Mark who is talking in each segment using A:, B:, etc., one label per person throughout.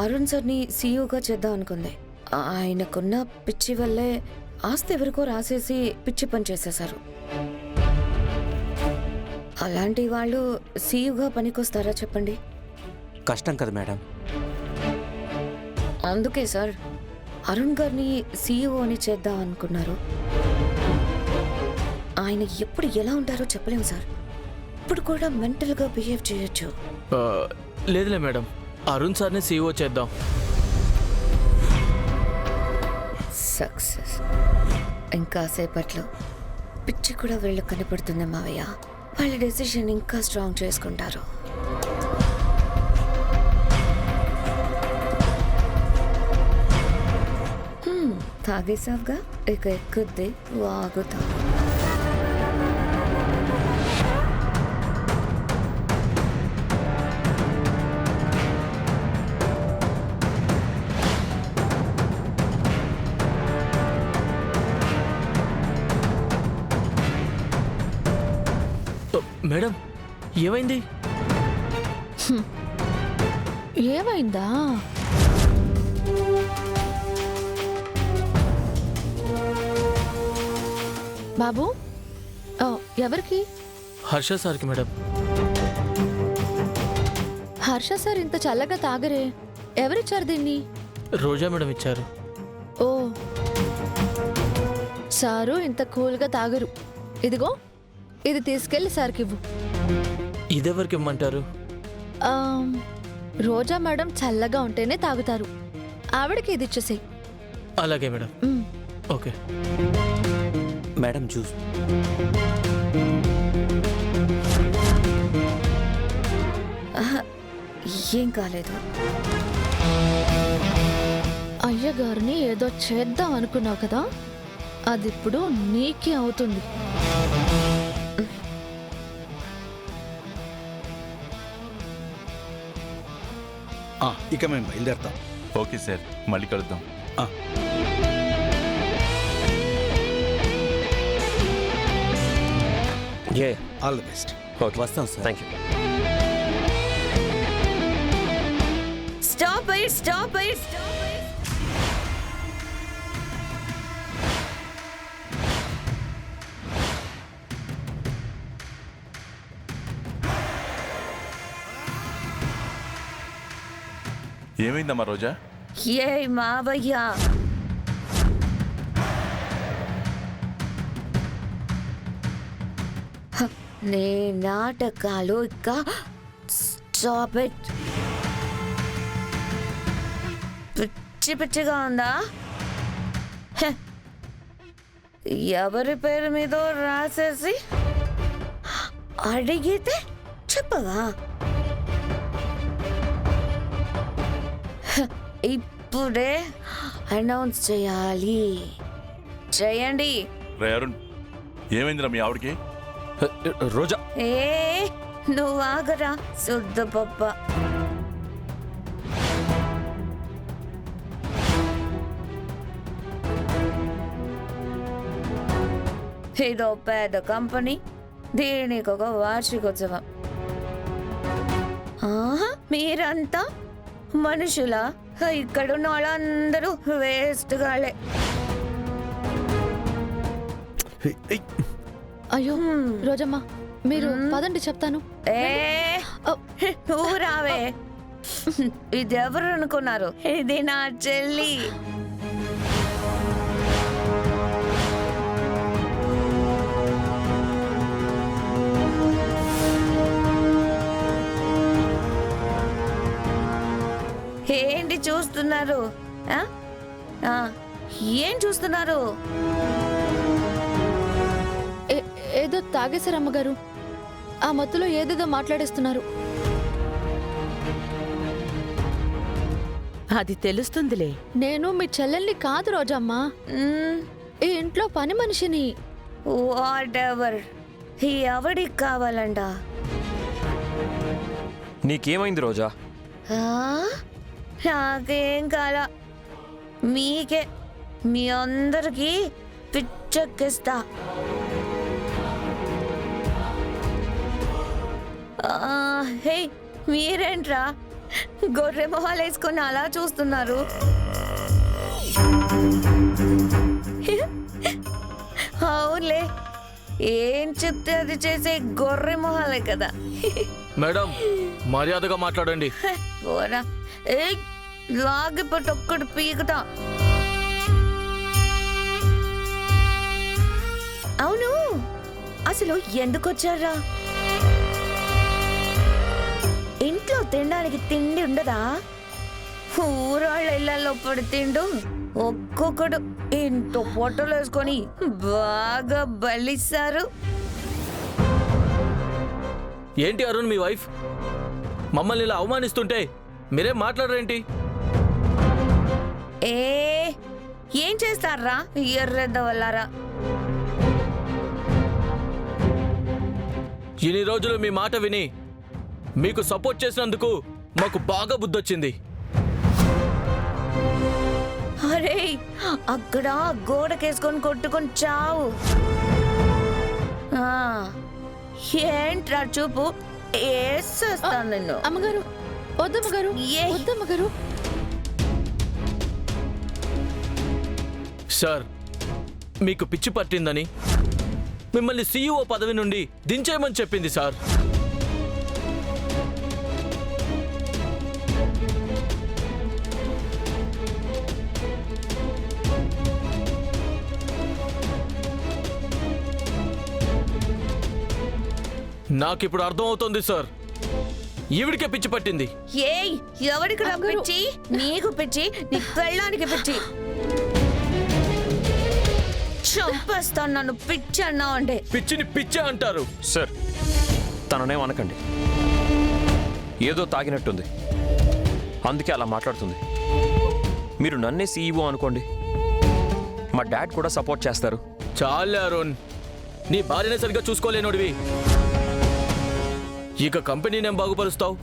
A: అరుణ్ సార్ని సీఈఓగా చేద్దాం అనుకుంది. ఆయనకున్న పిచ్చి వల్లే ఆస్తి ఎవరికో రాసేసి పిచ్చి పని చేసేశారు. అలాంటి వాళ్ళు సీఈఓగా పనికొస్తారా చెప్పండి?
B: కష్టం కదా మేడం.
A: అందుకే సార్ అరుణ్ గారిని సీఈఓ అని చేద్దాం అనుకున్నారు. ఆయన ఎప్పుడు ఎలా ఉంటారో చెప్పలేము సార్. ఇప్పుడు కూడా మెంటల్గా బిహేవ్ చేయొచ్చు.
C: లేదులే మేడం, అరుణ్ సార్ని సీఈఓ చేద్దాం.
A: సక్సెస్. ఇంకా సేపట్లో పిచ్చి కూడా వీళ్ళు కనపడుతుంది మావయ్య. వాళ్ళ డెసిషన్ ఇంకా స్ట్రాంగ్ చేసుకుంటారు. తాగేసావుగా, ఇక ఎక్కుద్ది వాగుతా.
C: మేడం ఏమైంది?
D: ఏమైందా? బాబు, ఎవరికి?
C: హర్ష సార్కి మేడం.
D: హర్ష సార్ ఇంత చల్లగా తాగరే, ఎవరిచ్చారు దీన్ని?
C: రోజా మేడం ఇచ్చారు.
D: ఓ, సారు ఇంత కూల్గా తాగరు. ఇదిగో, ఇది తీసుకెళ్లి సార్కి ఇవ్వు.
C: ఇదెవరికి ఇమ్మంటారు?
D: రోజా మేడం చల్లగా ఉంటేనే తాగుతారు. ఆవిడకి ఇది ఇచ్చేసేయ్.
C: అలాగే మేడం. Okay
B: madam juice.
A: ఏం కాలేదు.
D: అయ్యగారిని ఏదో చేద్దాం అనుకున్నావు కదా, అది ఇప్పుడు నీకే అవుతుంది.
E: ఇక మేము బయలుదేరుతాం.
F: ఓకే సార్, మళ్ళీ కలుద్దాం.
E: All the best.
B: ఓకే, వస్తాం sir. Thank you.
A: Stop it, stop it.
F: ఏమైందమ్మా రోజా?
A: ఏ మావయ్య, నే నాటకాలు ఇక స్టాప్ ఇట్. పిచ్చి పిచ్చిగా ఉందా? ఎవరి పేరు మీద రాసేసి అడిగితే చెప్పవా? ఇప్పుడే అనౌన్స్ చేయాలి. చేయండి.
F: రే అరుణ్, ఏమైందిరా మీ ఆవిడకి?
B: రోజా,
A: ఏ నువ్వు ఆగరా శుద్ధ పప్ప. ఇదో పెద్ద కంపెనీ, దీనికి ఒక వార్షికోత్సవం. మీరంతా మనుషులా? ఇక్కడున్న వాళ్ళందరూ వేస్ట్ గాలే.
D: అయ్యో రోజమ్మ, మీరు పదండి చెప్తాను.
A: నువ్వు రావే. ఇది ఎవరు అనుకున్నారు? ఇది నా చెల్లి. ఏంటి చూస్తున్నారు? ఏం చూస్తున్నారు?
D: ఏదో తాగేశారు అమ్మగారు. ఆ మత్తులో ఏదేదో మాట్లాడేస్తున్నారు.
G: అది తెలుస్తుందిలే.
D: నేను మీ చెల్లెల్ని కాదు రోజమ్మ, ఈ ఇంట్లో పని మనిషిని.
A: What ever. ఎవడికి కావాలంట?
B: నీకేమైంది రోజా?
A: నాకేం కాలా, మీకే, మీ అందరికీ పిచ్చెక్కిస్తా. హే మీరేంట్రా గొర్రె మొహాలు వేసుకొని అలా చూస్తున్నారు? అవునులే, ఏం చెప్తే అది చేసే గొర్రె మొహాలే కదా.
C: మేడం మర్యాదగా మాట్లాడండి.
A: పోరా, ఏ లాగిపోతే ఒక్కటి పీకుతా. అవును, అసలు ఎందుకు వచ్చారా? ఇంట్లో తినడానికి తిండి ఉండదా? ఊరాళ్ళ ఇళ్లలో పడి తిండు ఒక్కొక్కడు ఇంత పొట్టలు వేసుకొని బాగా బలిస్తారు.
C: ఏంటి అరుణ్ మీ వైఫ్ మమ్మల్ని ఇలా అవమానిస్తుంటే మీరేం మాట్లాడరేంటి?
A: ఏం చేస్తారా ఎర్రెద్ద వల్లారా?
C: ఇన్ని రోజులు మీ మాట విని మీకు సపోర్ట్ చేసినందుకు మాకు బాగా బుద్ధొచ్చింది.
A: అరే, అక్కడ గోడకేసుకొని కొట్టుకొని చావు. ఏంట్రా చూపు, వేసేస్తాను నిన్ను.
D: అమ్మగారు వద్దమ్మగారు,
A: ఏ?
D: వద్దమ్మగారు.
C: సార్ మీకు పిచ్చి పట్టిందని మిమ్మల్ని సీఈఓ పదవి నుండి దించేయమని చెప్పింది సార్. నాకిప్పుడు అర్థమవుతోంది సార్, ఈవిడికే పిచ్చి పట్టింది.
A: ఏయ్, ఎవరికి పిచ్చి? నీకు పిచ్చి, నీ పెళ్ళానికి పిచ్చి. చంపేస్తాను నన్ను పిచ్చి అన్నావు అంటే.
C: పిచ్చిని పిచ్చే అంటారు.
B: సార్ తననేం అనకండి, ఏదో తాగినట్టుంది, అందుకే అలా మాట్లాడుతుంది. మీరు నన్నే సీఈఓ అనుకోండి, మా డాడ్ కూడా సపోర్ట్ చేస్తారు.
C: చాలే అరుణ్, నీ భార్యనే సరిగ్గా చూసుకోలేనోడివి, ఇక కంపెనీనేం బాగుపరుస్తావు?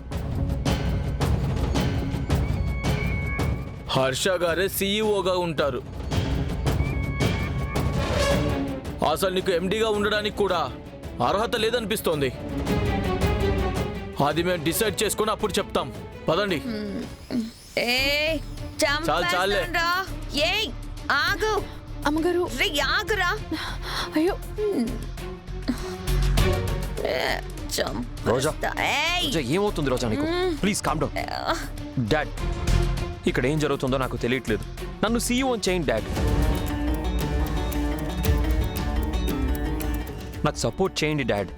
C: హర్ష గారే సీఈఓగా ఉంటారు. అసలు నీకు ఎండీగా ఉండడానికి కూడా అర్హత లేదనిపిస్తోంది. అది మేము డిసైడ్ చేసుకుని అప్పుడు చెప్తాం. పదండి. చాలే.
A: ఏయ్, ఆగు.
D: అమ్మగారు
A: రే, ఆగురా.
D: అయ్యో,
B: రోజా,
A: చంపేస్తా. ఏయ్,
B: రోజా, ఏమవుతుంది రోజా నీకు? Please calm down. డాడ్, ఇక్కడ ఏం జరుగుతుందో నాకు తెలియట్లేదు. నన్ను సీఈఓ చేయండి డాడ్. నాకు సపోర్ట్ చేయండి డాడ్.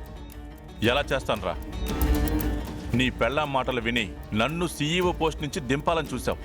F: ఎలా చేస్తానురా? నీ పెళ్ళాం మాటలు విని నన్ను సీఈఓ పోస్ట్ నుంచి దింపాలని చూసావు.